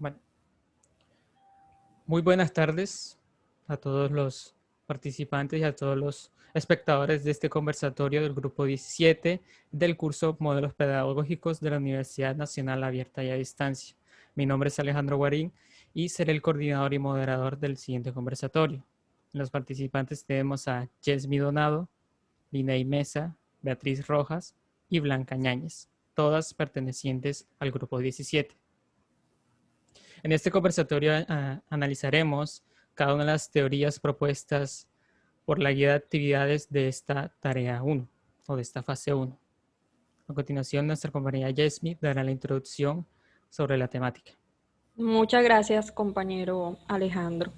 Bueno, muy buenas tardes a todos los participantes y a todos los espectadores de este conversatorio del Grupo 17 del curso Modelos Pedagógicos de la Universidad Nacional Abierta y a Distancia. Mi nombre es Alejandro Guarín y seré el coordinador y moderador del siguiente conversatorio. Los participantes tenemos a Yesmi Donado, Linei Mesa, Beatriz Rojas y Blanca Ñáñez, todas pertenecientes al Grupo 17. En este conversatorio analizaremos cada una de las teorías propuestas por la guía de actividades de esta tarea 1 o de esta fase 1. A continuación, nuestra compañera Yesmi dará la introducción sobre la temática. Muchas gracias, compañero Alejandro.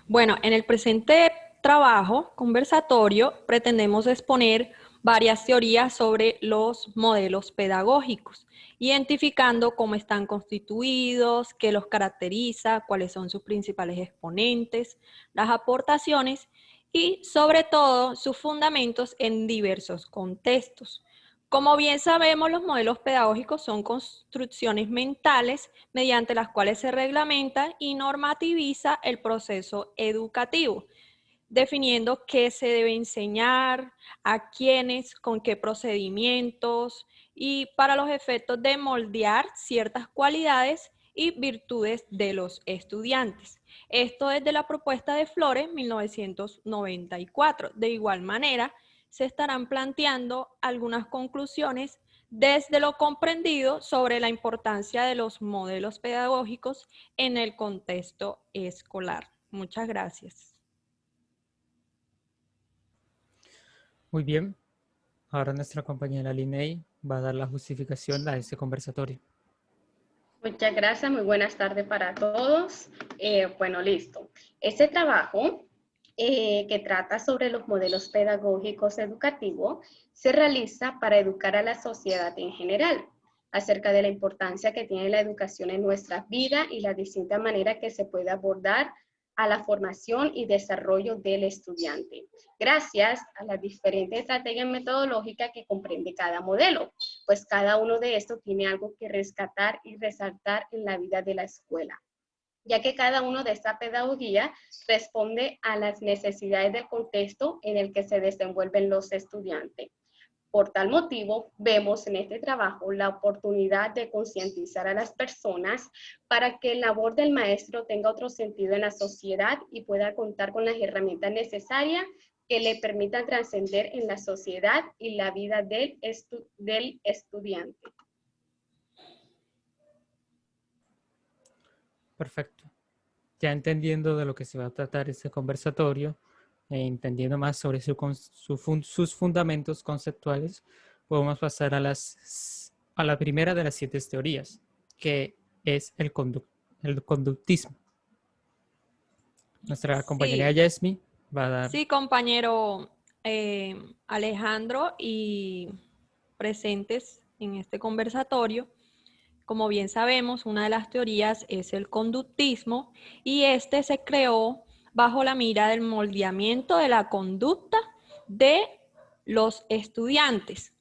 Bueno, en el presente trabajo conversatorio pretendemos exponer varias teorías sobre los modelos pedagógicos, identificando cómo están constituidos, qué los caracteriza, cuáles son sus principales exponentes, las aportaciones y, sobre todo, sus fundamentos en diversos contextos. Como bien sabemos, los modelos pedagógicos son construcciones mentales mediante las cuales se reglamenta y normativiza el proceso educativo, definiendo qué se debe enseñar, a quiénes, con qué procedimientos y para los efectos de moldear ciertas cualidades y virtudes de los estudiantes. Esto desde la propuesta de Flores, 1994. De igual manera, se estarán planteando algunas conclusiones desde lo comprendido sobre la importancia de los modelos pedagógicos en el contexto escolar. Muchas gracias. Muy bien, ahora nuestra compañera Linei va a dar la justificación a este conversatorio. Muchas gracias, muy buenas tardes para todos. Bueno, listo. Este trabajo que trata sobre los modelos pedagógicos educativos se realiza para educar a la sociedad en general acerca de la importancia que tiene la educación en nuestras vidas y las distintas maneras que se puede abordar a la formación y desarrollo del estudiante, gracias a las diferentes estrategias metodológicas que comprende cada modelo, pues cada uno de estos tiene algo que rescatar y resaltar en la vida de la escuela, ya que cada uno de esta pedagogía responde a las necesidades del contexto en el que se desenvuelven los estudiantes. Por tal motivo, vemos en este trabajo la oportunidad de concientizar a las personas para que la labor del maestro tenga otro sentido en la sociedad y pueda contar con las herramientas necesarias que le permitan trascender en la sociedad y la vida del estudiante. Perfecto. Ya entendiendo de lo que se va a tratar este conversatorio, entendiendo más sobre sus fundamentos conceptuales, podemos pasar a la primera de las 7 teorías, que es el conductismo. Nuestra compañera Yesmi va a dar... Sí, compañero Alejandro y presentes en este conversatorio. Como bien sabemos, una de las teorías es el conductismo y este se creó bajo la mira del moldeamiento de la conducta de los estudiantes.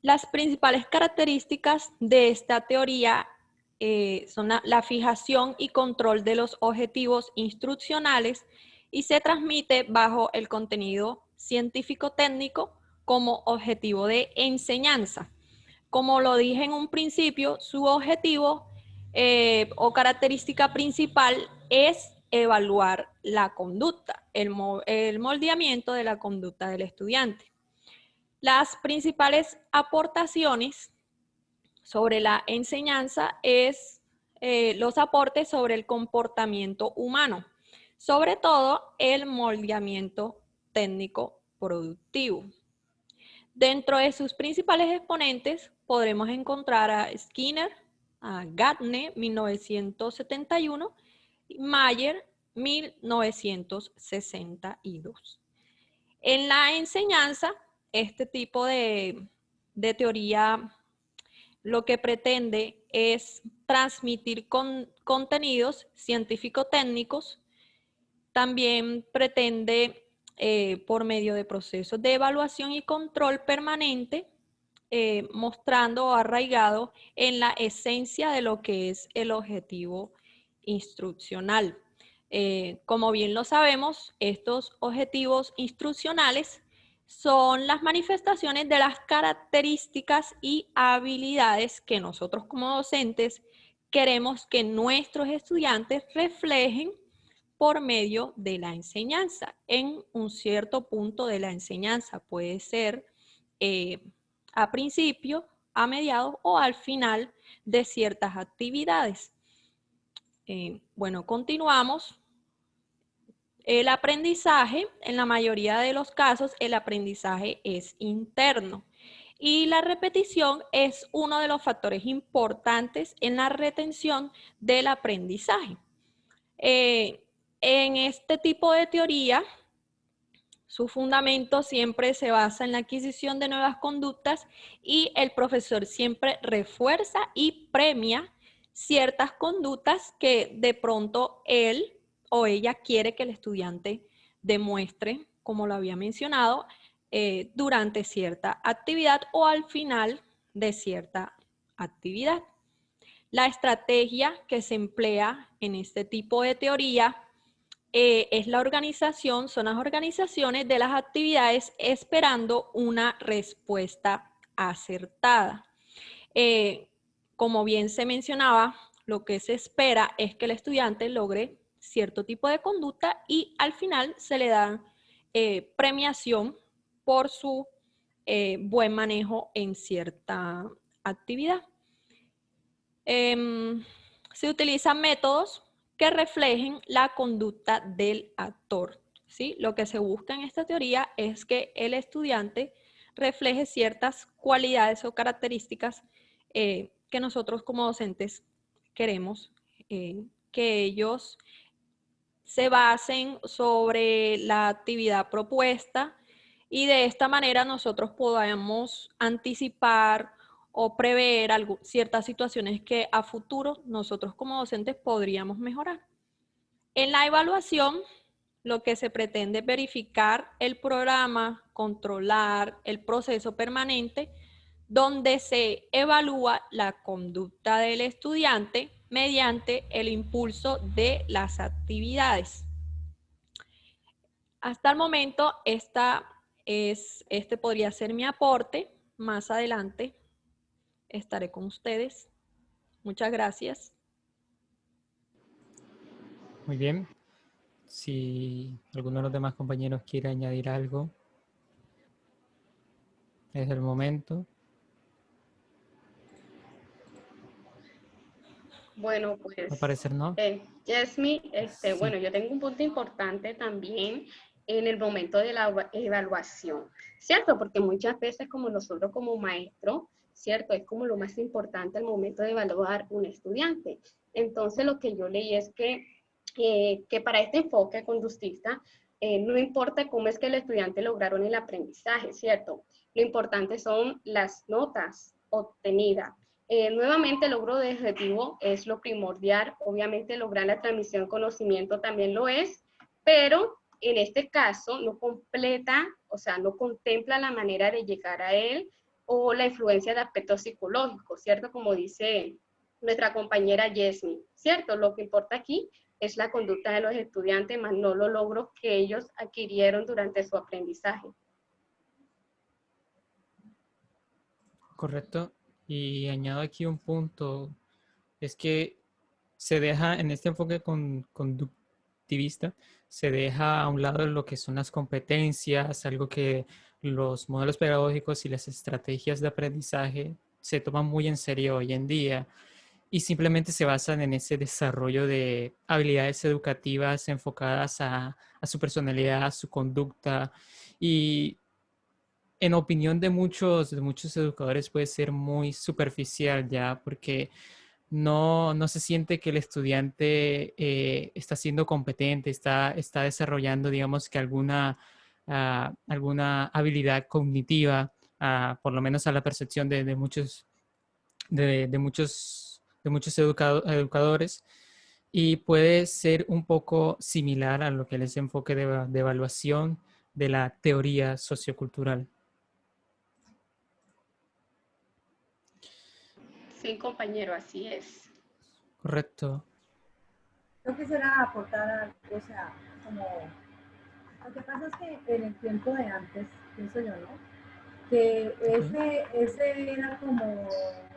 Las principales características de esta teoría son la fijación y control de los objetivos instruccionales y se transmite bajo el contenido científico-técnico como objetivo de enseñanza. Como lo dije en un principio, su objetivo o característica principal es evaluar la conducta, el moldeamiento de la conducta del estudiante. Las principales aportaciones sobre la enseñanza es los aportes sobre el comportamiento humano, sobre todo el moldeamiento técnico productivo. Dentro de sus principales exponentes podremos encontrar a Skinner, a Gardner, 1971, y Mayer, 1962. En la enseñanza, este tipo de teoría lo que pretende es transmitir contenidos científico-técnicos, también pretende por medio de procesos de evaluación y control permanente, mostrando o arraigado en la esencia de lo que es el objetivo instruccional. Como bien lo sabemos, estos objetivos instruccionales son las manifestaciones de las características y habilidades que nosotros como docentes queremos que nuestros estudiantes reflejen por medio de la enseñanza, en un cierto punto de la enseñanza. Puede ser a principio, a mediados o al final de ciertas actividades. Bueno, continuamos. El aprendizaje, en la mayoría de los casos, el aprendizaje es interno. Y la repetición es uno de los factores importantes en la retención del aprendizaje. En este tipo de teoría, su fundamento siempre se basa en la adquisición de nuevas conductas y el profesor siempre refuerza y premia ciertas conductas que de pronto él o ella quiere que el estudiante demuestre, como lo había mencionado, durante cierta actividad o al final de cierta actividad. La estrategia que se emplea en este tipo de teoría es la organización, son las organizaciones de las actividades esperando una respuesta acertada. Como bien se mencionaba, lo que se espera es que el estudiante logre cierto tipo de conducta y al final se le da premiación por su buen manejo en cierta actividad. Se utilizan métodos que reflejen la conducta del actor, ¿sí? Lo que se busca en esta teoría es que el estudiante refleje ciertas cualidades o características que nosotros como docentes queremos que ellos se basen sobre la actividad propuesta y de esta manera nosotros podamos anticipar o prever ciertas situaciones que a futuro nosotros como docentes podríamos mejorar. En la evaluación, lo que se pretende es verificar el programa, controlar el proceso permanente, donde se evalúa la conducta del estudiante mediante el impulso de las actividades. Hasta el momento, este podría ser mi aporte. Más adelante estaré con ustedes. Muchas gracias. Muy bien. Si alguno de los demás compañeros quiere añadir algo, es el momento. Bueno, pues, Al parecer no. Yasmi, Sí, bueno, yo tengo un punto importante también en el momento de la evaluación, ¿cierto? Porque muchas veces como nosotros como maestro, ¿cierto? Es como lo más importante al momento de evaluar un estudiante. Entonces, lo que yo leí es que para este enfoque conductista, no importa cómo es que el estudiante lograron el aprendizaje, ¿cierto? Lo importante son las notas obtenidas. Nuevamente, el logro de objetivo es lo primordial. Obviamente, lograr la transmisión de conocimiento también lo es, pero en este caso no completa, o sea, no contempla la manera de llegar a él o la influencia de aspectos psicológicos, ¿cierto? Como dice nuestra compañera Yesmi, ¿cierto? Lo que importa aquí es la conducta de los estudiantes, más no los logros que ellos adquirieron durante su aprendizaje. correcto. Y añado aquí un punto, es que se deja en este enfoque conductivista, se deja a un lado lo que son las competencias, algo que los modelos pedagógicos y las estrategias de aprendizaje se toman muy en serio hoy en día y simplemente se basan en ese desarrollo de habilidades educativas enfocadas a su personalidad, a su conducta y en opinión de muchos educadores puede ser muy superficial ya porque no se siente que el estudiante está siendo competente, está desarrollando, digamos, que alguna habilidad cognitiva, por lo menos a la percepción de muchos educadores, y puede ser un poco similar a lo que es el enfoque de evaluación de la teoría sociocultural. Sí, compañero, así es. Correcto. Yo quisiera aportar algo, o sea, como, lo que pasa es que en el tiempo de antes, pienso yo, ¿no? Que ese era como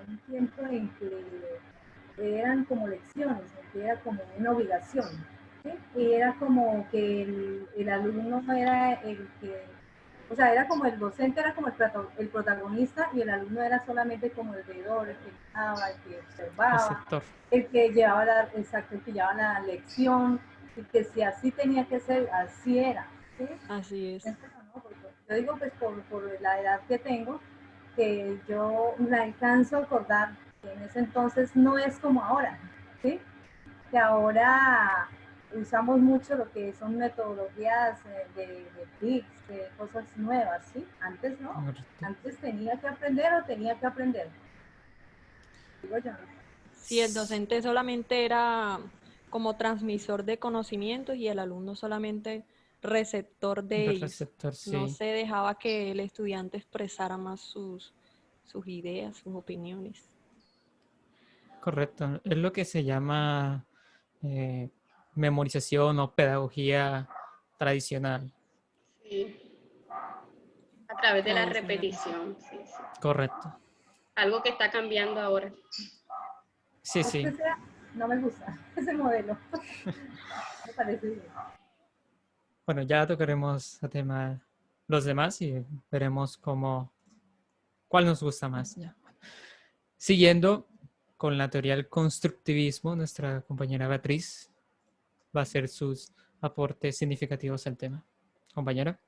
un tiempo en que eran como lecciones, en que era como una obligación, ¿sí? Y era como que el alumno era el que, o sea, era como el docente, era como el protagonista y el alumno era solamente como el veedor, el que miraba, el que observaba, Receptor. el que llevaba la, exacto, el que llevaba la lección, y que si así tenía que ser, así era, ¿sí? Así es. ¿No? Porque yo digo, pues por la edad que tengo, que yo me alcanzo a acordar que en ese entonces no es como ahora, ¿sí? Que ahora usamos mucho lo que son metodologías de TICs, de cosas nuevas, ¿sí? Antes no, Correcto. antes tenía que aprender o tenía que aprender. Digo yo, ¿no? Sí, el docente solamente era como transmisor de conocimientos y el alumno solamente receptor de De ellos. receptor, No sí. se dejaba que el estudiante expresara más sus ideas, sus opiniones. Correcto. Es lo que se llama memorización o pedagogía tradicional. Sí, a través de la Tradicional. repetición, sí, sí. Correcto. Algo que está cambiando ahora. Sí, Es que sí. sea, no me gusta ese modelo. Me parece bien. Bueno, ya tocaremos a tema los demás y veremos cuál nos gusta más. Ya. Siguiendo con la teoría del constructivismo, nuestra compañera Beatriz va a hacer sus aportes significativos al tema. Compañera.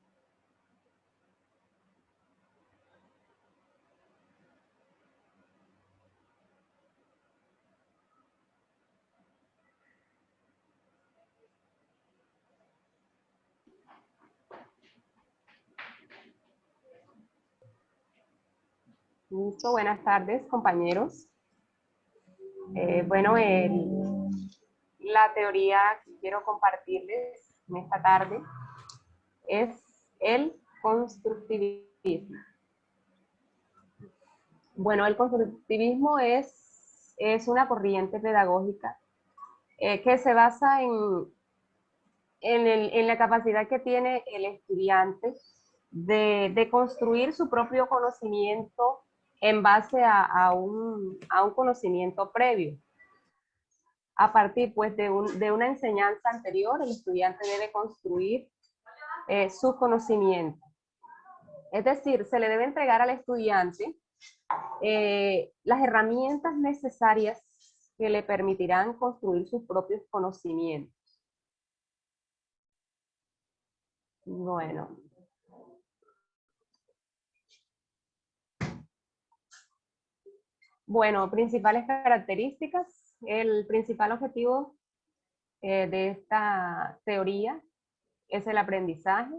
Listo, buenas tardes, compañeros. Bueno, la teoría que quiero compartirles en esta tarde es el constructivismo. Bueno, el constructivismo es una corriente pedagógica que se basa en la capacidad que tiene el estudiante de construir su propio conocimiento en base a un conocimiento previo. A partir pues, de una enseñanza anterior, el estudiante debe construir su conocimiento. Es decir, se le debe entregar al estudiante las herramientas necesarias que le permitirán construir sus propios conocimientos. Bueno. Bueno, principales características. El principal objetivo de esta teoría es el aprendizaje.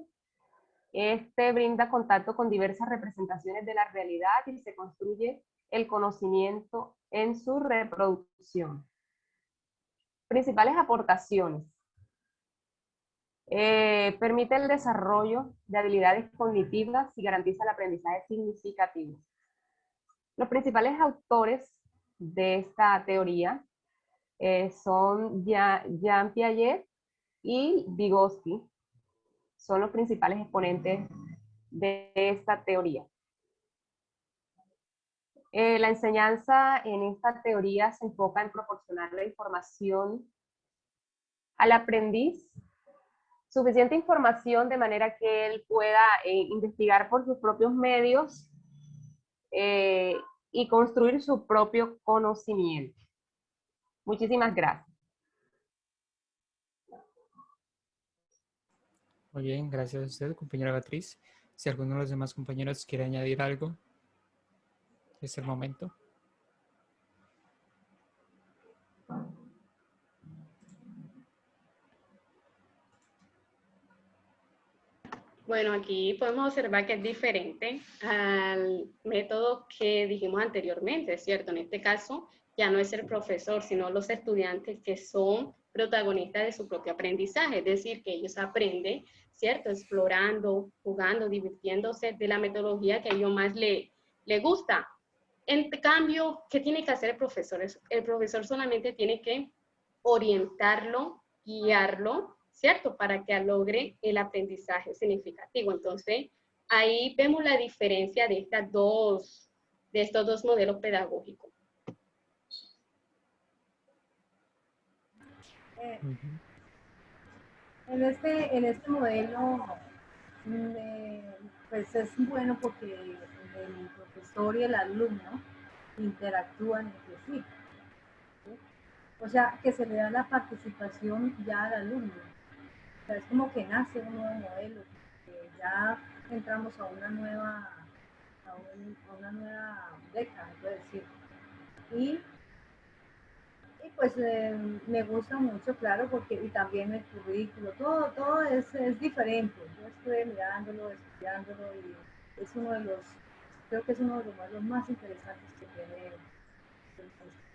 Este brinda contacto con diversas representaciones de la realidad y se construye el conocimiento en su reproducción. Principales aportaciones. Permite el desarrollo de habilidades cognitivas y garantiza el aprendizaje significativo. Los principales autores de esta teoría son Jean Piaget y Vygotsky. Son los principales exponentes de esta teoría. La enseñanza en esta teoría se enfoca en proporcionar la información al aprendiz, suficiente información de manera que él pueda investigar por sus propios medios y construir su propio conocimiento. Muchísimas gracias. Muy bien, gracias a usted, compañera Beatriz. Si alguno de los demás compañeros quiere añadir algo, es el momento. Bueno, aquí podemos observar que es diferente al método que dijimos anteriormente, ¿cierto? En este caso, ya no es el profesor, sino los estudiantes que son protagonistas de su propio aprendizaje, es decir, que ellos aprenden, ¿cierto? Explorando, jugando, divirtiéndose de la metodología que a ellos más le gusta. En cambio, ¿qué tiene que hacer el profesor? El profesor solamente tiene que orientarlo, guiarlo, ¿cierto? Para que logre el aprendizaje significativo. Entonces, ahí vemos la diferencia de estos dos modelos pedagógicos. En este modelo, pues es bueno porque el profesor y el alumno interactúan entre sí. ¿Sí? O sea, que se le da la participación ya al alumno. O sea, es como que nace un nuevo modelo, que ya entramos a una nueva década, puedo decir. Y pues me gusta mucho, claro, porque y también el currículo, todo es diferente. Yo estuve mirándolo, estudiándolo y es uno de los, creo que es uno de los modelos más interesantes que tiene el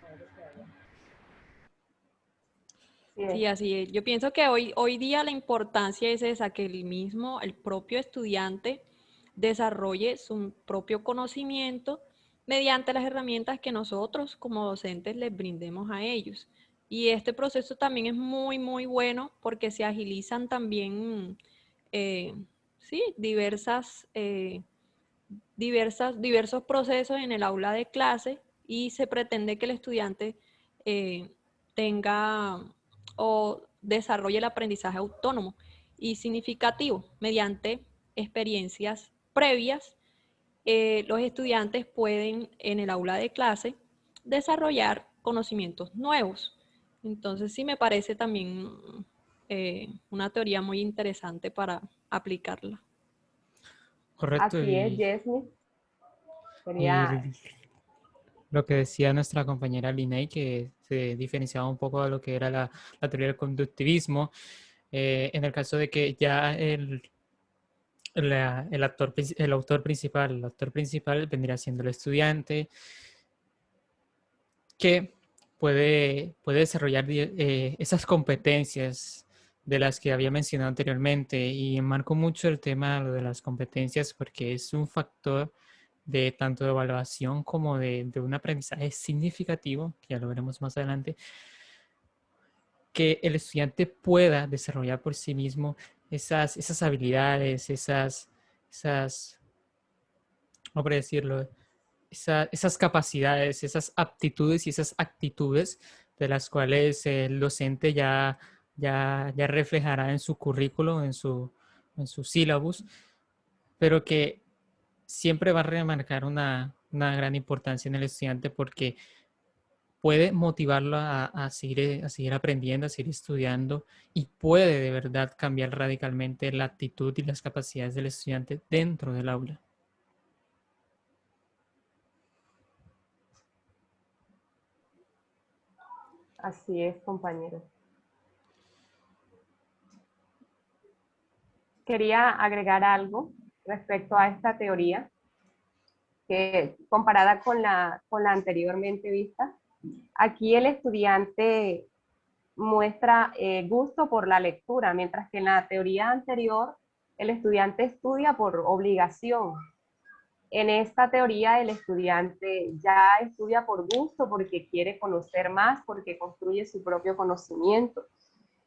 modelo pedagógico. Sí, así es. Yo pienso que hoy día la importancia es esa, que el propio estudiante desarrolle su propio conocimiento mediante las herramientas que nosotros como docentes les brindemos a ellos. Y este proceso también es muy, muy bueno porque se agilizan también sí, diversos procesos en el aula de clase y se pretende que el estudiante tenga o desarrolle el aprendizaje autónomo y significativo mediante experiencias previas. Los estudiantes pueden en el aula de clase desarrollar conocimientos nuevos. Entonces sí me parece también una teoría muy interesante para aplicarla. Correcto, Así es, Yesmi. Sería, y lo que decía nuestra compañera Liney, que se diferenciaba un poco de lo que era la teoría del conductivismo, en el caso de que ya el autor principal vendría siendo el estudiante, que puede desarrollar esas competencias de las que había mencionado anteriormente, y marco mucho el tema de las competencias porque es un factor de tanto de evaluación como de un aprendizaje significativo, que ya lo veremos más adelante, que el estudiante pueda desarrollar por sí mismo esas habilidades, ¿cómo por decirlo? Esas capacidades, esas aptitudes y esas actitudes de las cuales el docente ya reflejará en su currículo, en su sílabus, pero que siempre va a remarcar una gran importancia en el estudiante porque puede motivarlo a seguir aprendiendo, a seguir estudiando, y puede de verdad cambiar radicalmente la actitud y las capacidades del estudiante dentro del aula. así es, compañero. Quería agregar algo respecto a esta teoría, que comparada con la anteriormente vista, aquí el estudiante muestra gusto por la lectura, mientras que en la teoría anterior el estudiante estudia por obligación. En esta teoría el estudiante ya estudia por gusto, porque quiere conocer más, porque construye su propio conocimiento.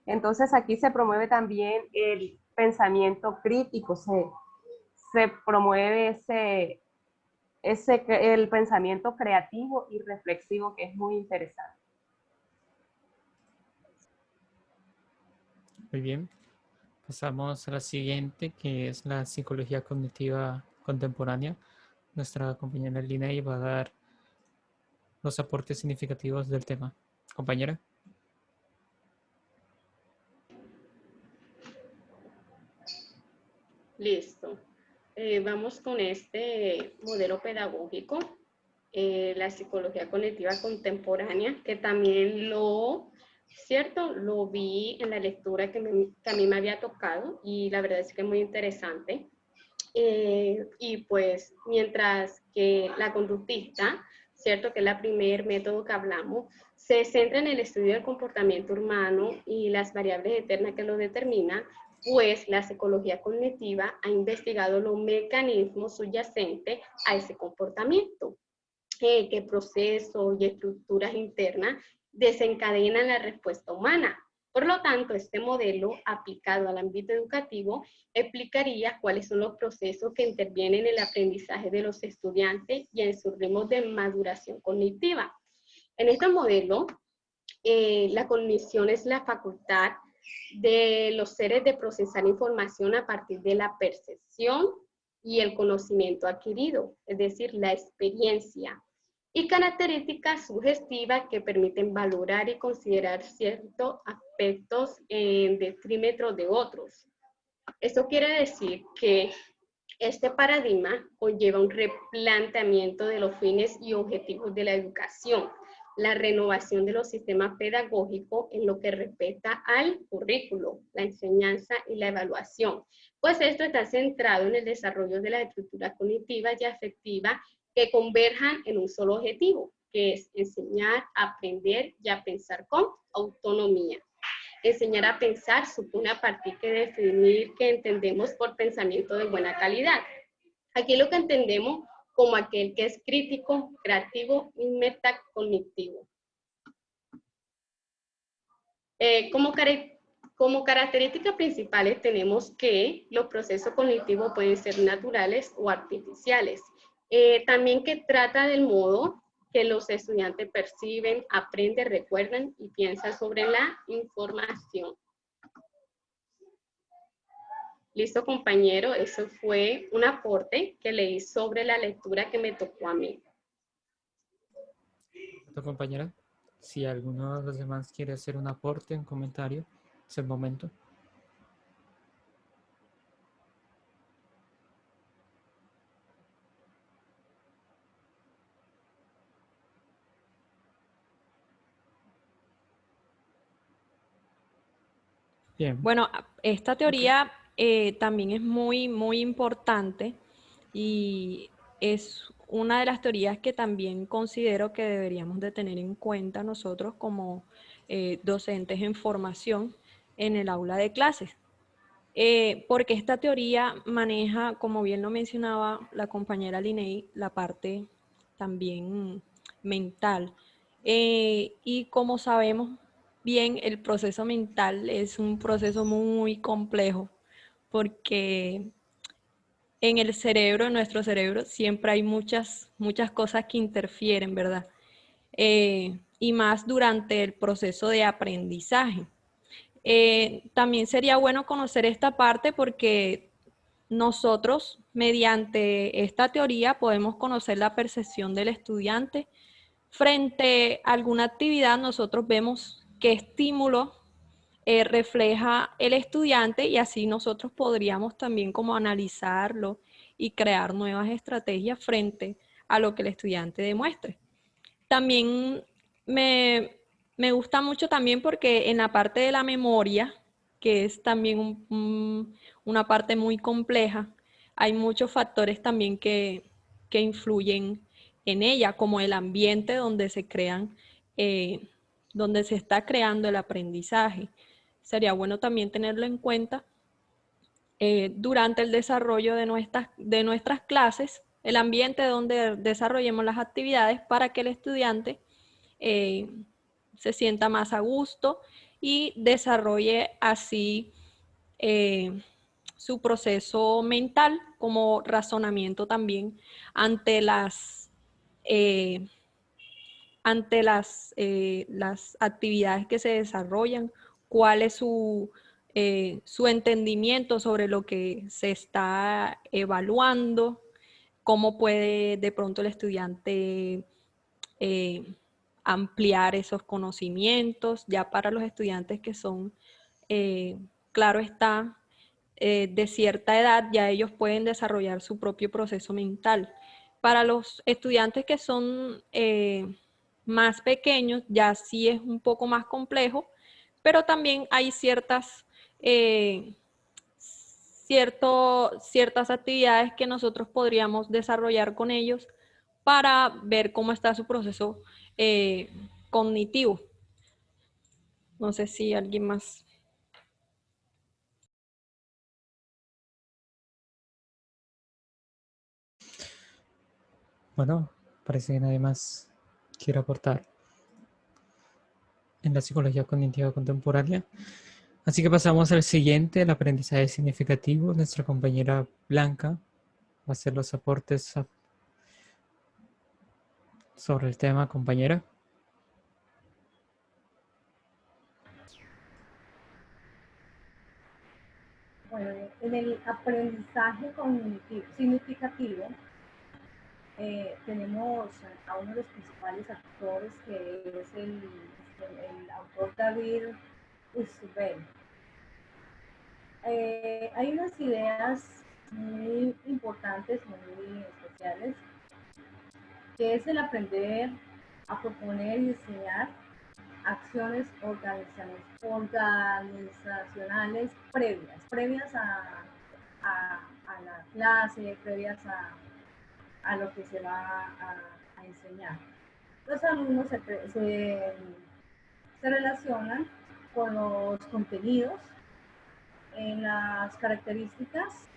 Entonces aquí se promueve también el pensamiento crítico, se promueve el pensamiento creativo y reflexivo, que es muy interesante. Muy bien. Pasamos a la siguiente, que es la psicología cognitiva contemporánea. Nuestra compañera Liney va a dar los aportes significativos del tema. Compañera. Listo. Vamos con este modelo pedagógico, la psicología cognitiva contemporánea, que también ¿cierto? Lo vi en la lectura que a mí me había tocado y la verdad es que es muy interesante. Y pues mientras que la conductista, ¿cierto? Que es el primer método que hablamos, se centra en el estudio del comportamiento humano y las variables externas que lo determinan, pues la psicología cognitiva ha investigado los mecanismos subyacentes a ese comportamiento, qué procesos y estructuras internas desencadenan la respuesta humana. Por lo tanto, este modelo aplicado al ámbito educativo explicaría cuáles son los procesos que intervienen en el aprendizaje de los estudiantes y en sus ritmos de maduración cognitiva. En este modelo, la cognición es la facultad de los seres de procesar información a partir de la percepción y el conocimiento adquirido, es decir, la experiencia, y características sugestivas que permiten valorar y considerar ciertos aspectos en detrimento de otros. Esto quiere decir que este paradigma conlleva un replanteamiento de los fines y objetivos de la educación, la renovación de los sistemas pedagógicos en lo que respecta al currículo, la enseñanza y la evaluación, pues esto está centrado en el desarrollo de las estructuras cognitivas y afectivas que converjan en un solo objetivo, que es enseñar, aprender y a pensar con autonomía. Enseñar a pensar supone a partir de definir qué entendemos por pensamiento de buena calidad. Aquí lo que entendemos como aquel que es crítico, creativo y metacognitivo. Como características principales tenemos que los procesos cognitivos pueden ser naturales o artificiales. También que trata del modo que los estudiantes perciben, aprenden, recuerdan y piensan sobre la información. Listo, compañero, eso fue un aporte que leí sobre la lectura que me tocó a mí. Compañera, si alguno de los demás quiere hacer un aporte, un comentario, es el momento. Bien. Bueno, esta teoría también es muy importante y es una de las teorías que también considero que deberíamos de tener en cuenta nosotros como docentes en formación en el aula de clases. Porque esta teoría maneja, como bien lo mencionaba la compañera Linney, la parte también mental. Y como sabemos bien, el proceso mental es un proceso muy complejo porque en el cerebro, en nuestro cerebro, siempre hay muchas cosas que interfieren, ¿verdad? Y más durante el proceso de aprendizaje. También sería bueno conocer esta parte porque nosotros, mediante esta teoría, podemos conocer la percepción del estudiante. Frente a alguna actividad, nosotros vemos qué estímulo refleja el estudiante y así nosotros podríamos también como analizarlo y crear nuevas estrategias frente a lo que el estudiante demuestre. También me gusta mucho también porque en la parte de la memoria, que es también una parte muy compleja, hay muchos factores también que influyen en ella, como el ambiente donde se crean, donde se está creando el aprendizaje. Sería bueno también tenerlo en cuenta durante el desarrollo de nuestras clases, el ambiente donde desarrollemos las actividades para que el estudiante se sienta más a gusto y desarrolle así su proceso mental como razonamiento también ante las actividades que se desarrollan, cuál es su entendimiento sobre lo que se está evaluando, cómo puede de pronto el estudiante ampliar esos conocimientos, ya para los estudiantes que son, claro está, de cierta edad, ya ellos pueden desarrollar su propio proceso mental. Para los estudiantes que son más pequeños, ya sí es un poco más complejo, pero también hay ciertas actividades que nosotros podríamos desarrollar con ellos para ver cómo está su proceso cognitivo. No sé si alguien más. Bueno, parece que nadie más quiere aportar. en la psicología cognitiva contemporánea. Así que pasamos al siguiente, el aprendizaje significativo. Nuestra compañera Blanca va a hacer los aportes sobre el tema, compañera. Bueno, en el aprendizaje significativo tenemos a uno de los principales actores, que es el autor David Usbel. Hay unas ideas muy importantes, muy especiales, que es el aprender a proponer y diseñar acciones organizacionales previas a la clase, previas a lo que se va a enseñar. Los alumnos se relacionan con los contenidos, en las características.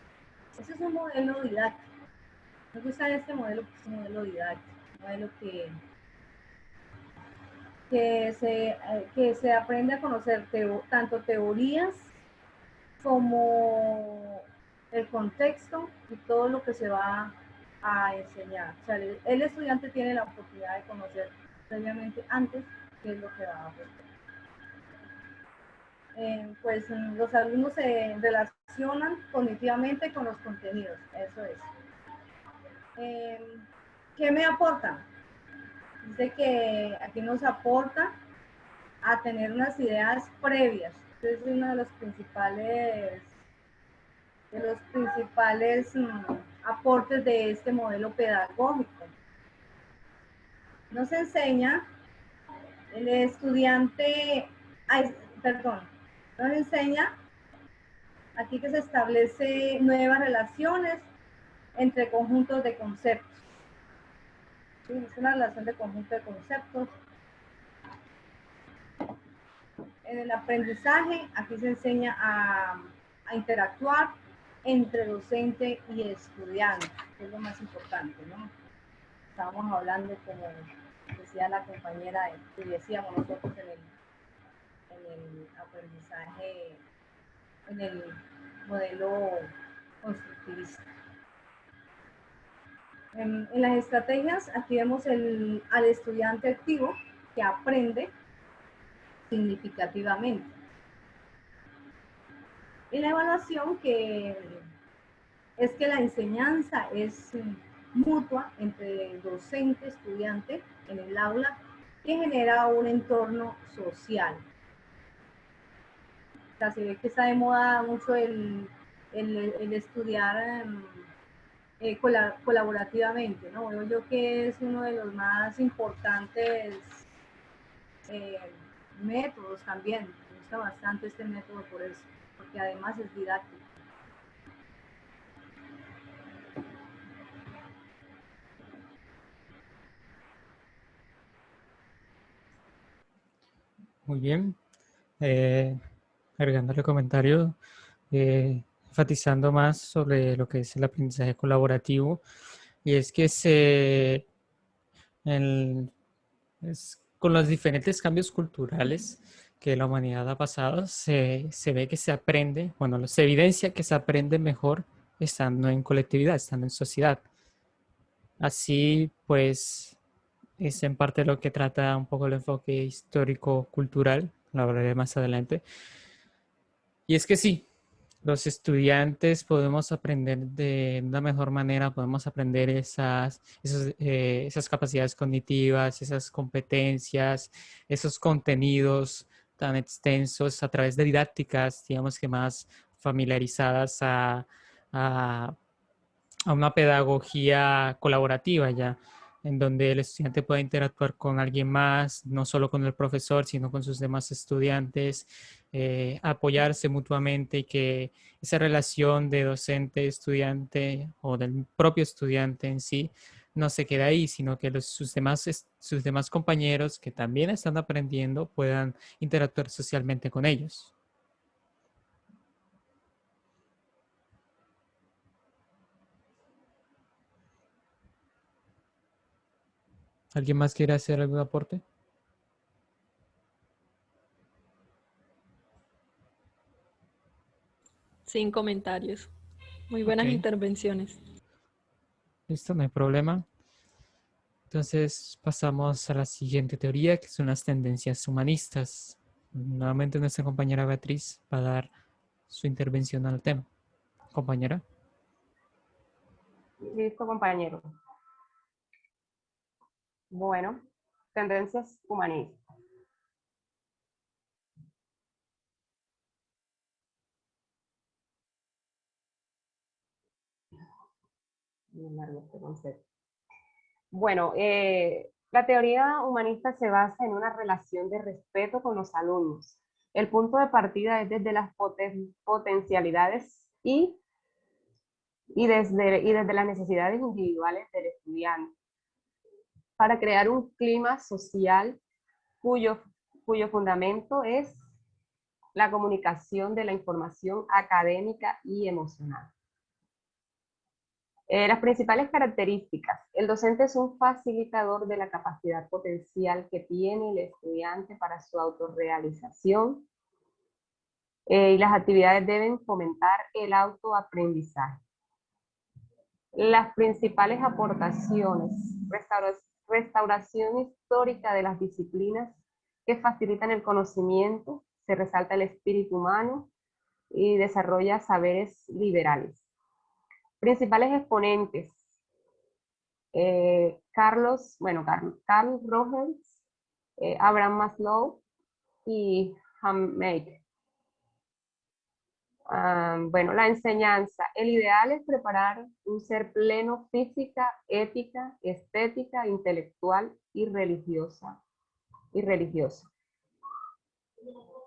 Ese es un modelo didáctico. Me gusta este modelo, que es un modelo didáctico, un modelo que se aprende a conocer tanto teorías como el contexto y todo lo que se va a enseñar. O sea, el estudiante tiene la oportunidad de conocer previamente antes qué es lo que va a aprender. Pues los alumnos se relacionan cognitivamente con los contenidos, eso es. ¿Qué me aportan? Dice que aquí nos aporta a tener unas ideas previas. Este es uno de los principales aportes de este modelo pedagógico. Nos enseña el estudiante, nos enseña aquí que se establece nuevas relaciones entre conjuntos de conceptos. ¿Sí? Es una relación de conjunto de conceptos. En el aprendizaje, aquí se enseña a interactuar entre docente y estudiante, que es lo más importante, ¿no? Estábamos hablando, como decía la compañera, que decíamos nosotros en el aprendizaje, en el modelo constructivista. En las estrategias, aquí vemos al estudiante activo que aprende significativamente. Y la evaluación, que es que la enseñanza es mutua entre docente y estudiante en el aula, que genera un entorno social. O sea, se ve que está de moda mucho el estudiar colaborativamente, ¿no? Veo yo que es uno de los más importantes métodos también. Me gusta bastante este método por eso, porque además es didáctico. Muy bien. Agregándole comentario, enfatizando más sobre lo que es el aprendizaje colaborativo, y es que con los diferentes cambios culturales que la humanidad ha pasado, se ve que se aprende, bueno, se evidencia que se aprende mejor estando en colectividad, estando en sociedad. Así, pues, es en parte lo que trata un poco el enfoque histórico-cultural, lo hablaré más adelante. Y es que sí, los estudiantes podemos aprender de una mejor manera, podemos aprender esas capacidades cognitivas, esas competencias, esos contenidos tan extensos a través de didácticas, digamos que más familiarizadas a una pedagogía colaborativa ya, en donde el estudiante puede interactuar con alguien más, no solo con el profesor, sino con sus demás estudiantes, apoyarse mutuamente, y que esa relación de docente-estudiante o del propio estudiante en sí no se quede ahí, sino que sus demás compañeros que también están aprendiendo puedan interactuar socialmente con ellos. ¿Alguien más quiere hacer algún aporte? sin comentarios. Muy buenas Ok. intervenciones. Listo, no hay problema. Entonces pasamos a la siguiente teoría, que son las tendencias humanistas. Nuevamente nuestra compañera Beatriz va a dar su intervención al tema. Compañera. Listo, compañero. Bueno, tendencias humanistas. Muy largo este concepto. Bueno, la teoría humanista se basa en una relación de respeto con los alumnos. El punto de partida es desde las potencialidades y desde las necesidades individuales del estudiante, para crear un clima social cuyo fundamento es la comunicación de la información académica y emocional. Las principales características. El docente es un facilitador de la capacidad potencial que tiene el estudiante para su autorrealización, y las actividades deben fomentar el autoaprendizaje. Las principales aportaciones, restauración histórica de las disciplinas que facilitan el conocimiento, se resalta el espíritu humano y desarrolla saberes liberales. Principales exponentes, Carl Rogers, Abraham Maslow y Hameck. Bueno, la enseñanza. El ideal es preparar un ser pleno física, ética, estética, intelectual y religioso.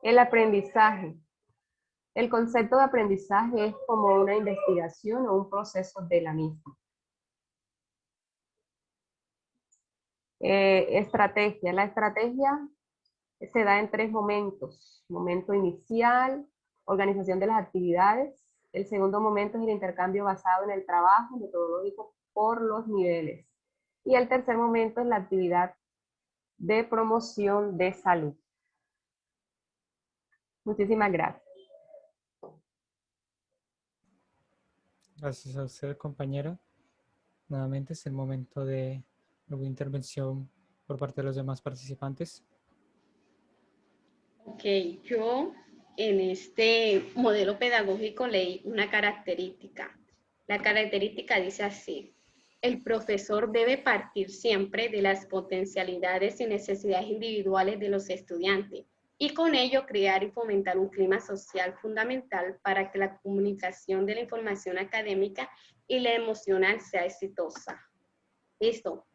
El aprendizaje. El concepto de aprendizaje es como una investigación o un proceso de la misma. Estrategia. La estrategia se da en 3 momentos. Momento inicial, organización de las actividades. El segundo momento es el intercambio basado en el trabajo metodológico por los niveles. Y el tercer momento es la actividad de promoción de salud. Muchísimas gracias. Gracias a usted, compañera. Nuevamente es el momento de alguna intervención por parte de los demás participantes. Ok, yo en este modelo pedagógico leí una característica. La característica dice así: el profesor debe partir siempre de las potencialidades y necesidades individuales de los estudiantes y con ello crear y fomentar un clima social fundamental para que la comunicación de la información académica y la emocional sea exitosa. Listo.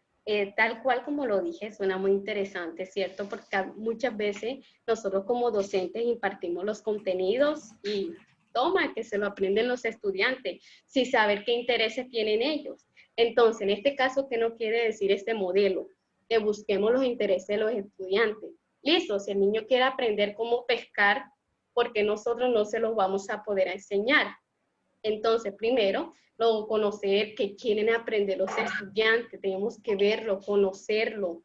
Tal cual como lo dije, suena muy interesante, ¿cierto? Porque muchas veces nosotros como docentes impartimos los contenidos y toma, que se lo aprenden los estudiantes, sin saber qué intereses tienen ellos. Entonces, en este caso, ¿qué nos quiere decir este modelo? Que busquemos los intereses de los estudiantes. Listo, si el niño quiere aprender cómo pescar, ¿por qué nosotros no se los vamos a poder enseñar? Entonces, primero, conocer que quieren aprender los estudiantes, tenemos que verlo, conocerlo,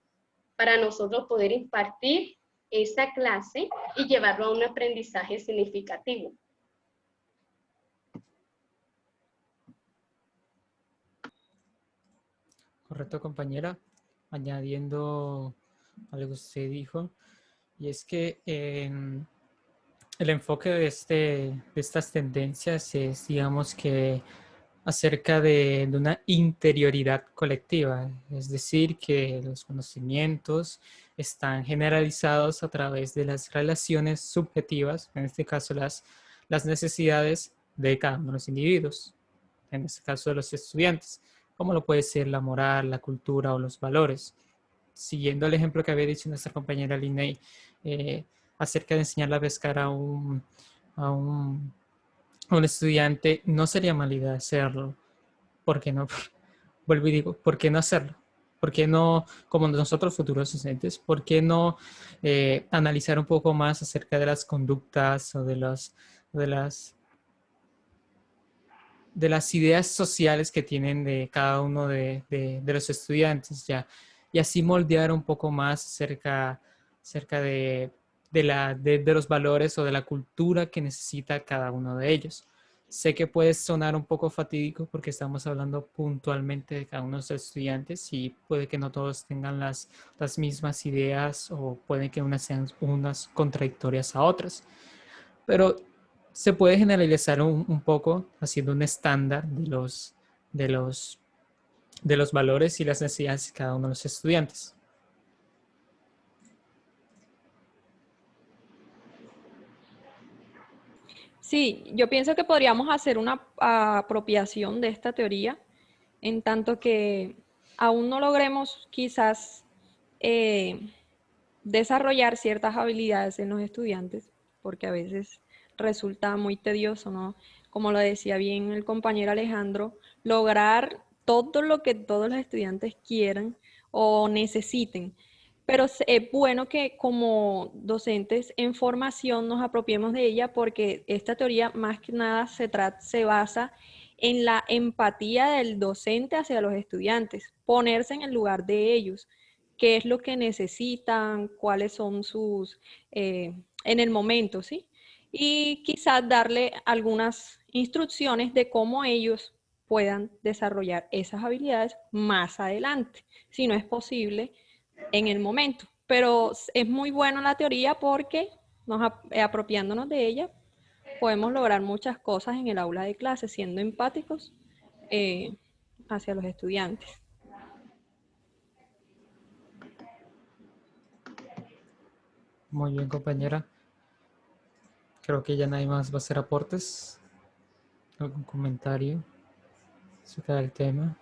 para nosotros poder impartir esa clase y llevarlo a un aprendizaje significativo. Correcto, compañera. Añadiendo algo que usted dijo, y es que el enfoque de estas tendencias es, digamos que, acerca de una interioridad colectiva, es decir, que los conocimientos están generalizados a través de las relaciones subjetivas, en este caso las necesidades de cada uno de los individuos, en este caso de los estudiantes, como lo puede ser la moral, la cultura o los valores. Siguiendo el ejemplo que había dicho nuestra compañera Linney, acerca de enseñarle a pescar a un estudiante, no sería mala idea hacerlo. ¿Por qué no? Vuelvo y digo, ¿por qué no hacerlo? ¿Por qué no, como nosotros futuros docentes, por qué no analizar un poco más acerca de las conductas o de las ideas sociales que tienen de cada uno de los estudiantes, ya? Y así moldear un poco más acerca de los valores o de la cultura que necesita cada uno de ellos. Sé que puede sonar un poco fatídico porque estamos hablando puntualmente de cada uno de los estudiantes y puede que no todos tengan las mismas ideas o puede que unas sean unas contradictorias a otras. Pero se puede generalizar un poco haciendo un estándar de los, de los valores y las necesidades de cada uno de los estudiantes. Sí, yo pienso que podríamos hacer una apropiación de esta teoría en tanto que aún no logremos quizás eh, desarrollar ciertas habilidades en los estudiantes, porque a veces resulta muy tedioso, ¿no? Como lo decía bien el compañero Alejandro, lograr todo lo que todos los estudiantes quieran o necesiten. Pero es bueno que como docentes en formación nos apropiemos de ella porque esta teoría más que nada se basa en la empatía del docente hacia los estudiantes, ponerse en el lugar de ellos, qué es lo que necesitan, cuáles son sus, en el momento, ¿sí? Y quizás darle algunas instrucciones de cómo ellos puedan desarrollar esas habilidades más adelante, si no es posible en el momento. Pero es muy buena la teoría porque apropiándonos de ella podemos lograr muchas cosas en el aula de clase, siendo empáticos eh, hacia los estudiantes. Muy bien, compañera. Creo que ya nadie más va a hacer aportes. ¿Algún comentario acerca del tema?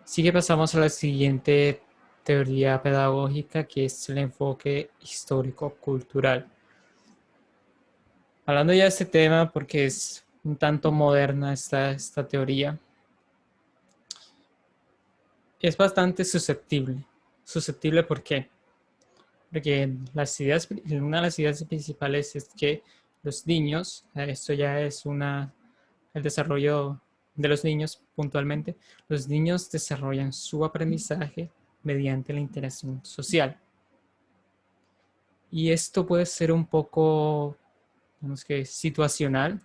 Así que pasamos a la siguiente teoría pedagógica, que es el enfoque histórico-cultural. Hablando ya de este tema, porque es un tanto moderna esta teoría, es bastante susceptible. ¿Susceptible por qué? Porque una de las ideas principales es que los niños, esto ya es el desarrollo de los niños puntualmente, los niños desarrollan su aprendizaje mediante la interacción social. Y esto puede ser un poco, digamos que situacional,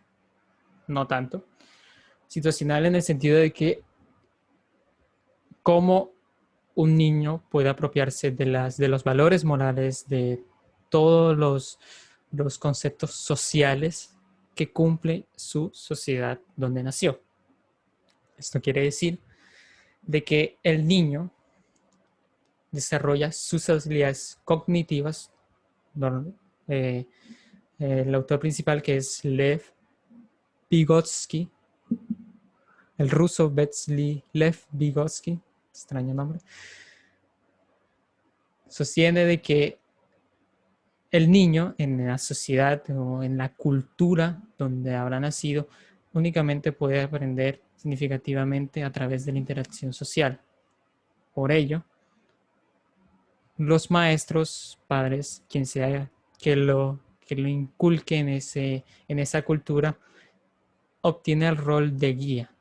no tanto. Situacional en el sentido de que cómo un niño puede apropiarse de los valores morales, de todos los conceptos sociales que cumple su sociedad donde nació. Esto quiere decir de que el niño desarrolla sus habilidades cognitivas. El autor principal, que es Lev Vygotsky, el ruso Lev Vygotsky, extraño nombre, sostiene de que el niño en la sociedad o en la cultura donde habrá nacido únicamente puede aprender significativamente a través de la interacción social. Por ello, los maestros, padres, quien sea que lo inculque en esa cultura, obtiene el rol de guía.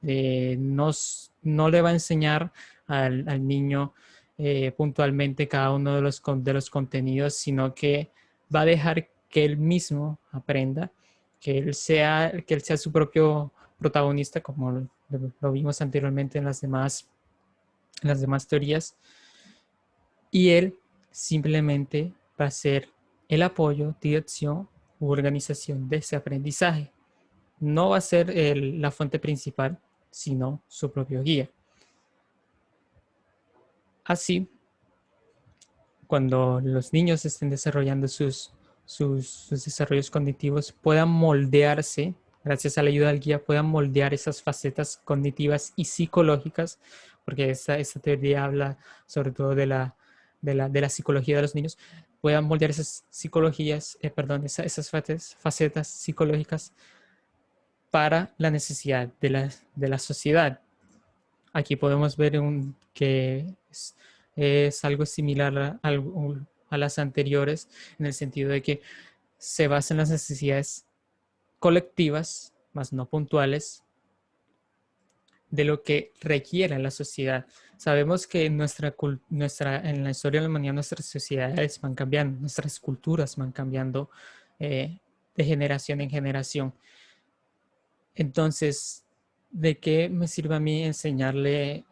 No le va a enseñar al niño puntualmente cada uno de los contenidos, sino que va a dejar que él mismo aprenda, que él sea su propio protagonista, como lo vimos anteriormente en las demás teorías, y él simplemente va a ser el apoyo, dirección u organización de ese aprendizaje. No va a ser la fuente principal, sino su propio guía. Así, cuando los niños estén desarrollando sus desarrollos cognitivos, puedan moldearse, gracias a la ayuda del guía, puedan moldear esas facetas cognitivas y psicológicas, porque esta teoría habla sobre todo de la psicología de los niños, puedan moldear esas esas facetas psicológicas para la necesidad de la sociedad. Aquí podemos ver que es algo similar a las anteriores, en el sentido de que se basa en las necesidades colectivas, más no puntuales, de lo que requiere la sociedad. Sabemos que en la historia de la humanidad nuestras sociedades van cambiando, nuestras culturas van cambiando de generación en generación. Entonces, ¿de qué me sirve a mí enseñarle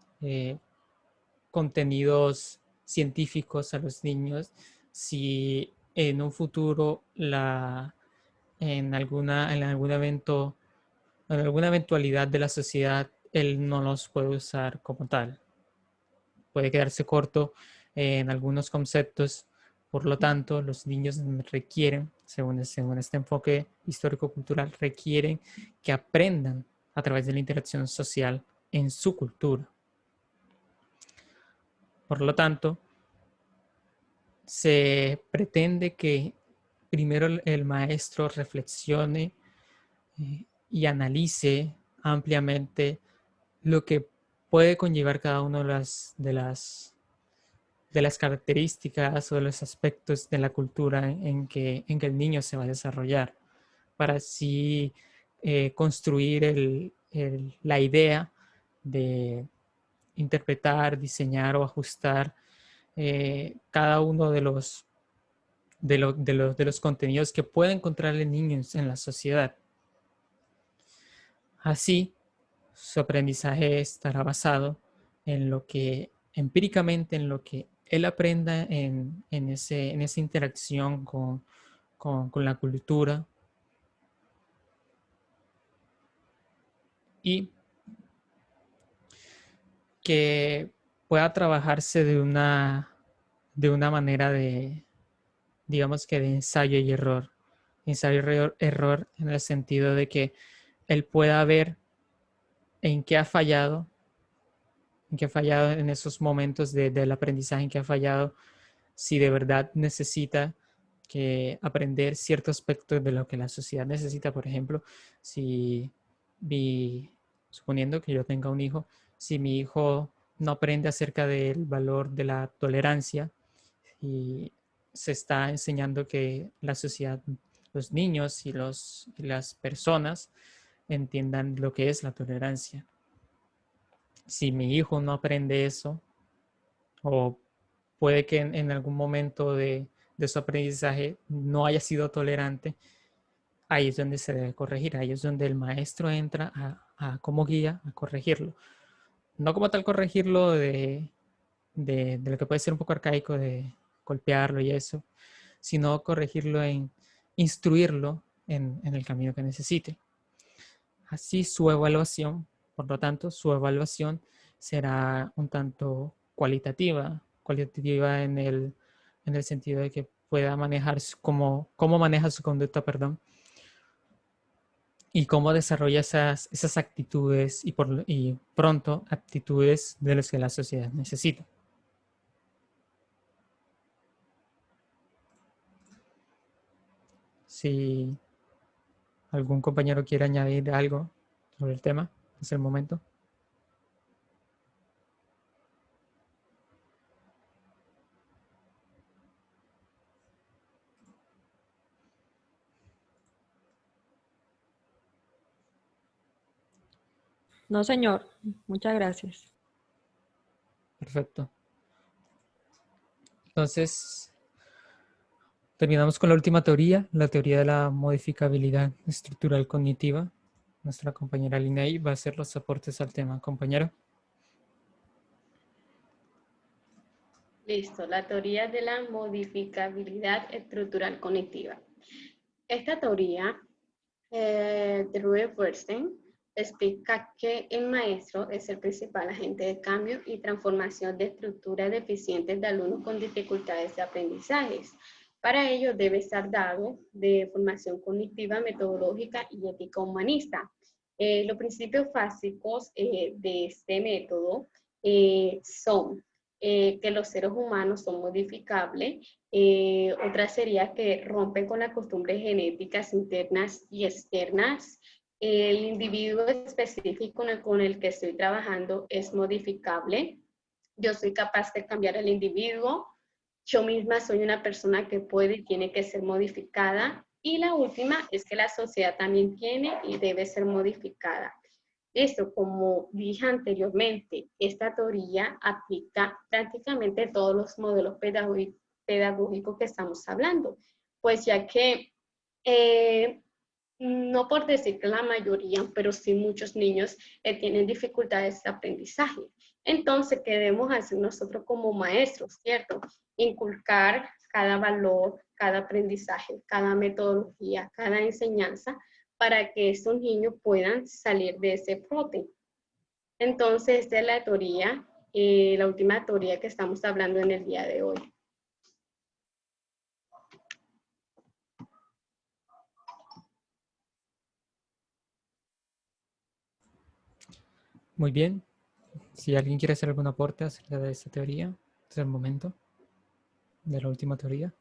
contenidos científicos a los niños si en un futuro en algún evento, en alguna eventualidad de la sociedad, él no los puede usar como tal? Puede quedarse corto en algunos conceptos. Por lo tanto, los niños requieren, según este enfoque histórico-cultural, requieren que aprendan a través de la interacción social en su cultura. Por lo tanto, se pretende que primero el maestro reflexione y analice ampliamente lo que puede conllevar cada una de las características o de los aspectos de la cultura en que el niño se va a desarrollar, para así construir la idea de interpretar, diseñar o ajustar cada uno de los contenidos que puede encontrar el niño en la sociedad. Así, su aprendizaje estará basado en lo que, empíricamente, en lo que él aprenda en esa interacción con la cultura, y que pueda trabajarse de una manera digamos que de ensayo y error. Ensayo y error en el sentido de que él pueda ver en qué ha fallado, en esos momentos del aprendizaje, en qué ha fallado, si de verdad necesita que aprender cierto aspecto de lo que la sociedad necesita. Por ejemplo, si suponiendo que yo tenga un hijo, si mi hijo no aprende acerca del valor de la tolerancia y se está enseñando que la sociedad, los niños y las personas entiendan lo que es la tolerancia. Si mi hijo no aprende eso, o puede que en algún momento de su aprendizaje no haya sido tolerante, ahí es donde se debe corregir, ahí es donde el maestro entra como guía a corregirlo. No como tal corregirlo de lo que puede ser un poco arcaico, de golpearlo y eso, sino corregirlo instruirlo en el camino que necesite. Así su evaluación, por lo tanto, su evaluación será un tanto cualitativa en el sentido de que pueda manejar cómo maneja su conducta, perdón, y cómo desarrolla esas actitudes y pronto actitudes de las que la sociedad necesita. Si algún compañero quiere añadir algo sobre el tema, es el momento. No, señor. Muchas gracias. Perfecto. Entonces, terminamos con la última teoría, la teoría de la modificabilidad estructural cognitiva. Nuestra compañera Linei va a hacer los aportes al tema. Compañero. Listo, la teoría de la modificabilidad estructural cognitiva. Esta teoría de Rudolf Bernstein explica que el maestro es el principal agente de cambio y transformación de estructuras deficientes de alumnos con dificultades de aprendizajes. Para ello debe estar dado de formación cognitiva, metodológica y ética humanista. Los principios básicos de este método son que los seres humanos son modificables. Otra sería que rompen con las costumbres genéticas internas y externas. El individuo específico con el que estoy trabajando es modificable. Yo soy capaz de cambiar al individuo. Yo misma soy una persona que puede y tiene que ser modificada. Y la última es que la sociedad también tiene y debe ser modificada. Esto, como dije anteriormente, esta teoría aplica prácticamente todos los modelos pedagógicos que estamos hablando, pues ya que No por decir que la mayoría, pero sí muchos niños tienen dificultades de aprendizaje. Entonces, ¿qué debemos hacer nosotros como maestros, cierto? Inculcar cada valor, cada aprendizaje, cada metodología, cada enseñanza para que estos niños puedan salir de ese brote. Entonces, esta es la teoría, la última teoría que estamos hablando en el día de hoy. Muy bien. Si alguien quiere hacer algún aporte acerca de esta teoría, es el momento de la última teoría.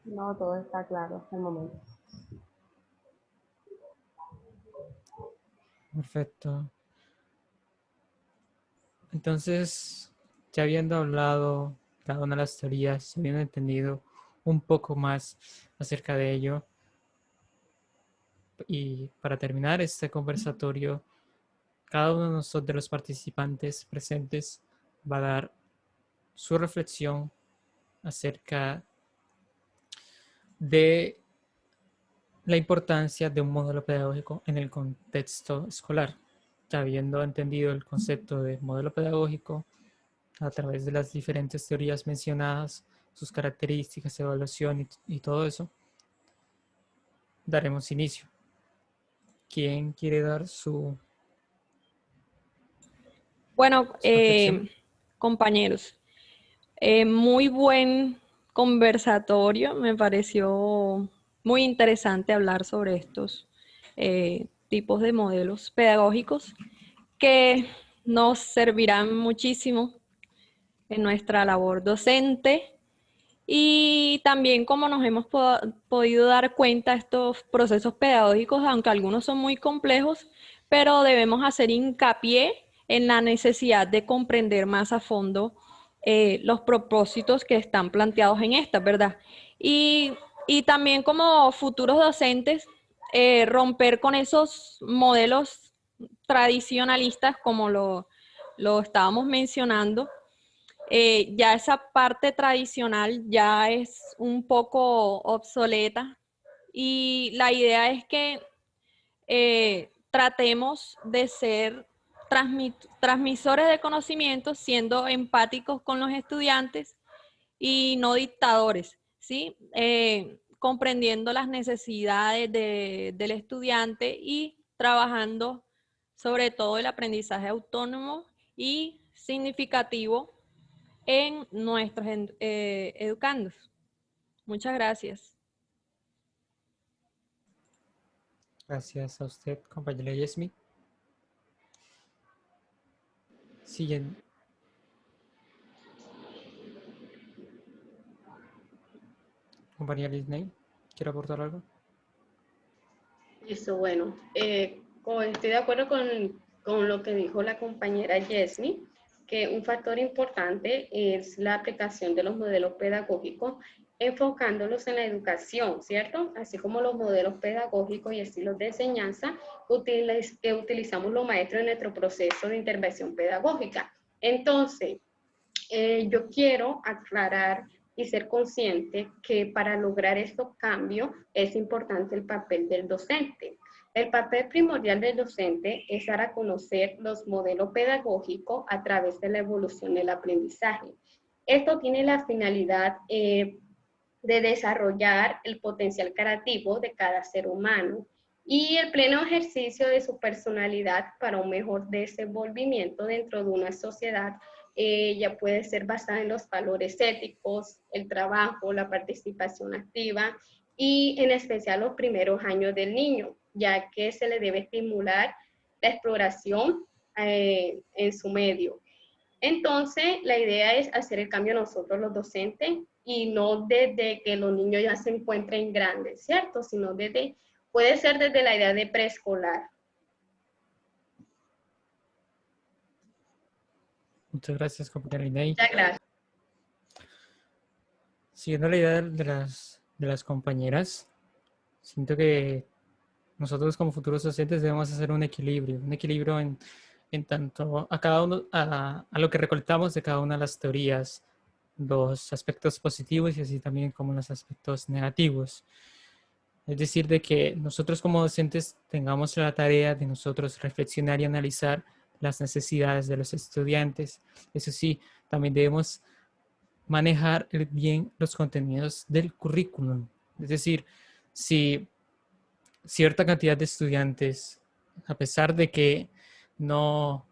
No, todo está claro hasta el momento. Perfecto. Entonces, ya habiendo hablado cada una de las teorías, habiendo entendido un poco más acerca de ello, y para terminar este conversatorio, cada uno de los participantes presentes va a dar su reflexión acerca de la importancia de un modelo pedagógico en el contexto escolar. Ya habiendo entendido el concepto de modelo pedagógico a través de las diferentes teorías mencionadas, sus características, evaluación y todo eso, daremos inicio. ¿Quién quiere dar su Bueno, reflexión? compañeros, muy buen conversatorio. Me pareció muy interesante hablar sobre estos tipos de modelos pedagógicos que nos servirán muchísimo en nuestra labor docente. Y también como nos hemos podido dar cuenta, estos procesos pedagógicos, aunque algunos son muy complejos, pero debemos hacer hincapié en la necesidad de comprender más a fondo los propósitos que están planteados en estas, ¿verdad? Y también como futuros docentes, romper con esos modelos tradicionalistas como lo estábamos mencionando. Ya esa parte tradicional ya es un poco obsoleta y la idea es que tratemos de ser transmisores de conocimientos, siendo empáticos con los estudiantes y no dictadores, ¿sí? Comprendiendo las necesidades del estudiante y trabajando sobre todo el aprendizaje autónomo y significativo en nuestros educandos. Muchas gracias. Gracias a usted, compañera Yesmi. Siguen. Compañera Lisney, ¿quiere aportar algo? Listo, bueno, estoy de acuerdo con lo que dijo la compañera Yesmi, que un factor importante es la aplicación de los modelos pedagógicos, enfocándolos en la educación, ¿cierto? Así como los modelos pedagógicos y estilos de enseñanza que utilizamos los maestros en nuestro proceso de intervención pedagógica. Entonces, yo quiero aclarar y ser consciente que para lograr estos cambios es importante el papel del docente. El papel primordial del docente es dar a conocer los modelos pedagógicos a través de la evolución del aprendizaje. Esto tiene la finalidad de desarrollar el potencial creativo de cada ser humano y el pleno ejercicio de su personalidad para un mejor desenvolvimiento dentro de una sociedad. Ya puede ser basada en los valores éticos, el trabajo, la participación activa y en especial los primeros años del niño, ya que se le debe estimular la exploración en su medio. Entonces, la idea es hacer el cambio nosotros los docentes y no desde que los niños ya se encuentren grandes, ¿cierto? Sino puede ser desde la idea de preescolar. Muchas gracias, compañera Lisney. Muchas gracias. Siguiendo la idea de las compañeras, siento que nosotros como futuros docentes debemos hacer un equilibrio en tanto a cada uno, a lo que recolectamos de cada una de las teorías, los aspectos positivos y así también como los aspectos negativos. Es decir, de que nosotros como docentes tengamos la tarea de nosotros reflexionar y analizar las necesidades de los estudiantes. Eso sí, también debemos manejar bien los contenidos del currículum. Es decir, si cierta cantidad de estudiantes, a pesar de que no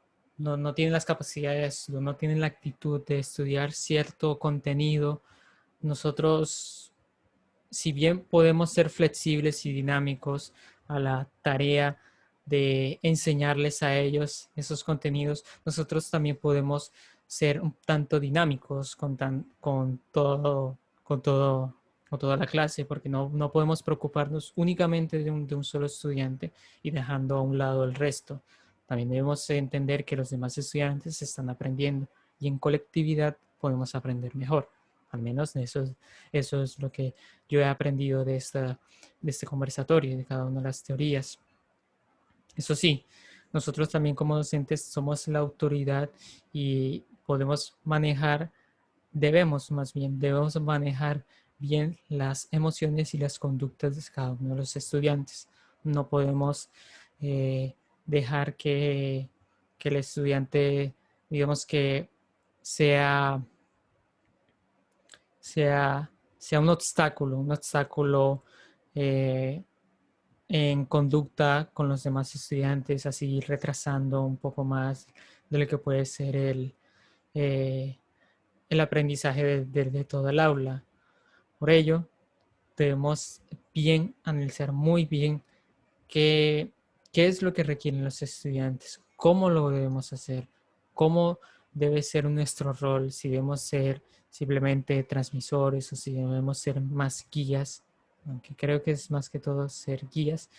tienen las capacidades, no tienen la actitud de estudiar cierto contenido, nosotros, si bien podemos ser flexibles y dinámicos a la tarea de enseñarles a ellos esos contenidos, nosotros también podemos ser un tanto dinámicos con toda la clase, porque no podemos preocuparnos únicamente de un solo estudiante y dejando a un lado el resto. También debemos entender que los demás estudiantes están aprendiendo y en colectividad podemos aprender mejor. Al menos eso es lo que yo he aprendido de este conversatorio y de cada una de las teorías. Eso sí, nosotros también como docentes somos la autoridad y podemos manejar, debemos manejar bien las emociones y las conductas de cada uno de los estudiantes. No podemos dejar que el estudiante, digamos que sea sea, sea un obstáculo eh, en conducta con los demás estudiantes, así retrasando un poco más de lo que puede ser eh, el aprendizaje de todo el aula. Por ello, debemos bien analizar muy bien qué, qué es lo que requieren los estudiantes, cómo lo debemos hacer, cómo debe ser nuestro rol, si debemos ser simplemente transmisores o si debemos ser más guías, aunque creo que es más que todo ser guías,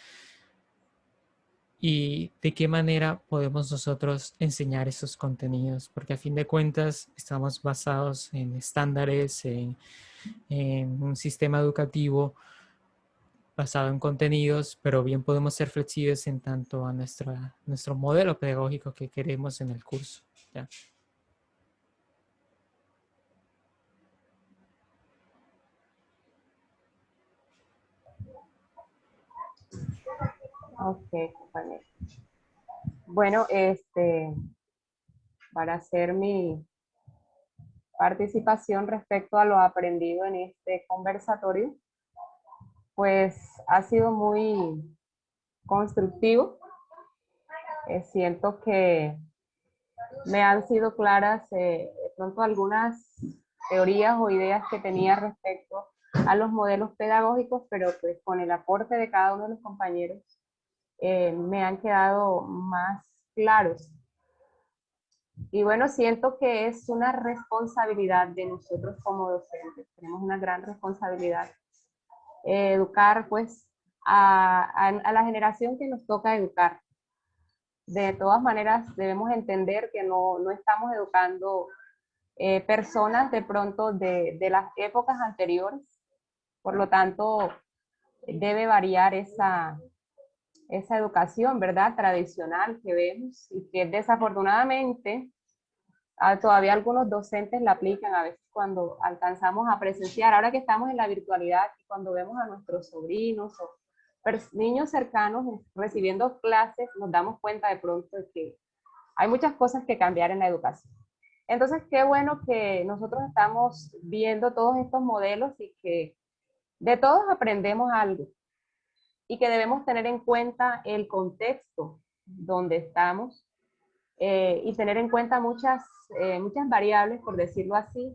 y de qué manera podemos nosotros enseñar esos contenidos, porque a fin de cuentas estamos basados en estándares, en un sistema educativo basado en contenidos, pero bien podemos ser flexibles en tanto a nuestro modelo pedagógico que queremos en el curso. ¿Ya? Ok, compañero. Bueno, para hacer mi participación respecto a lo aprendido en este conversatorio, pues ha sido muy constructivo. Siento que me han sido claras de pronto algunas teorías o ideas que tenía respecto a los modelos pedagógicos, pero pues con el aporte de cada uno de los compañeros me han quedado más claros. Y bueno, siento que es una responsabilidad de nosotros como docentes. Tenemos una gran responsabilidad. Educar pues a la generación que nos toca educar. De todas maneras, debemos entender que no estamos educando personas de pronto de las épocas anteriores. Por lo tanto, debe variar esa educación, ¿verdad? Tradicional que vemos y que desafortunadamente todavía algunos docentes la aplican a veces cuando alcanzamos a presenciar. Ahora que estamos en la virtualidad y cuando vemos a nuestros sobrinos o niños cercanos recibiendo clases, nos damos cuenta de pronto de que hay muchas cosas que cambiar en la educación. Entonces, qué bueno que nosotros estamos viendo todos estos modelos y que de todos aprendemos algo y que debemos tener en cuenta el contexto donde estamos y tener en cuenta muchas variables, por decirlo así,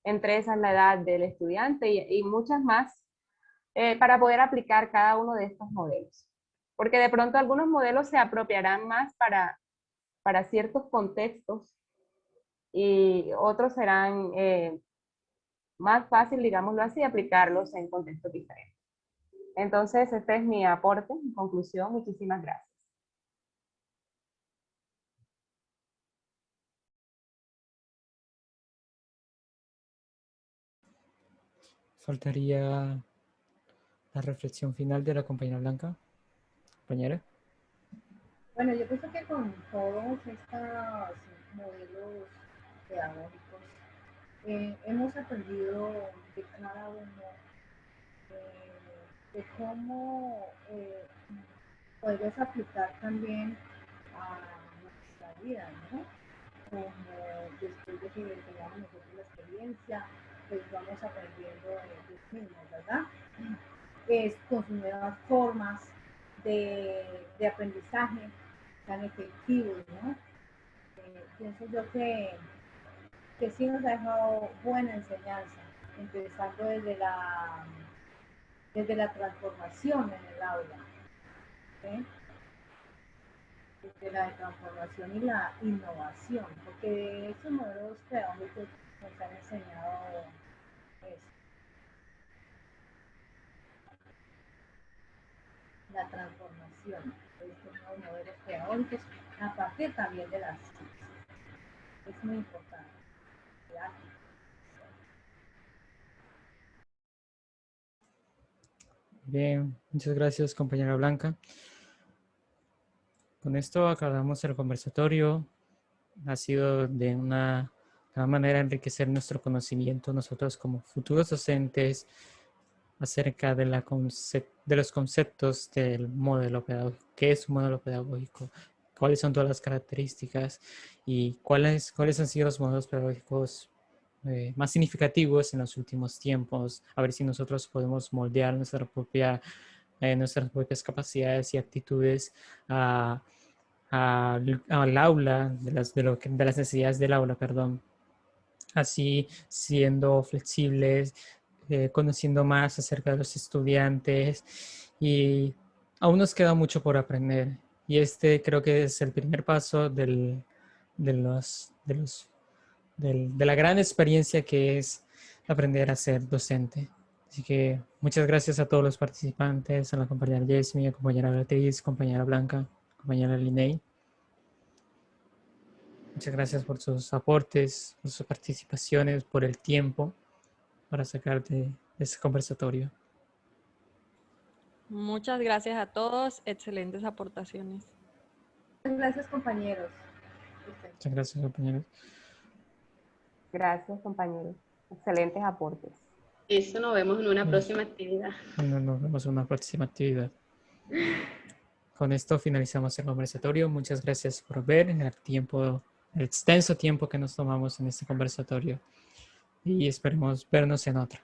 entre esas la edad del estudiante y muchas más, para poder aplicar cada uno de estos modelos. Porque de pronto algunos modelos se apropiarán más para ciertos contextos y otros serán más fácil, digámoslo así, aplicarlos en contextos diferentes. Entonces, este es mi aporte. En conclusión, muchísimas gracias. Faltaría la reflexión final de la compañera Blanca. Compañera. Bueno, yo pienso que con todos estos modelos pedagógicos hemos aprendido de cada uno de cómo puedes aplicar también a nuestra vida, ¿no? Como después de que tengamos nosotros la experiencia, pues vamos aprendiendo de ellos mismos, ¿verdad? Es con sus nuevas formas de aprendizaje tan efectivos, ¿no? Pienso yo que sí nos ha dejado buena enseñanza, empezando desde la transformación en el aula, ¿sí? Desde la transformación y la innovación, porque estos modelos pedagógicos nos han enseñado eso, la transformación de estos nuevos modelos pedagógicos a partir también de las ciencias. Es muy importante. ¿Verdad? Bien, muchas gracias, compañera Blanca. Con esto acabamos el conversatorio. Ha sido de una gran manera enriquecer nuestro conocimiento nosotros como futuros docentes acerca de, de los conceptos del modelo pedagógico. ¿Qué es un modelo pedagógico? ¿Cuáles son todas las características? ¿Y cuáles han sido los modelos pedagógicos más significativos en los últimos tiempos? A ver si nosotros podemos moldear nuestras propias capacidades y actitudes al aula, de las necesidades del aula, perdón. Así, siendo flexibles, conociendo más acerca de los estudiantes, y aún nos queda mucho por aprender. Y este creo que es el primer paso de la gran experiencia que es aprender a ser docente. Así que muchas gracias a todos los participantes, a la compañera Yesmi, a la compañera Beatriz, compañera Blanca, compañera Linney. Muchas gracias por sus aportes, por sus participaciones, por el tiempo para sacar de este conversatorio. Muchas gracias a todos, excelentes aportaciones. Muchas gracias, compañeros. Muchas gracias, compañeros. Gracias, compañeros. Excelentes aportes. Eso, nos vemos en una próxima actividad. Nos vemos en una próxima actividad. Con esto finalizamos el conversatorio. Muchas gracias por ver el extenso tiempo que nos tomamos en este conversatorio. Y esperemos vernos en otra.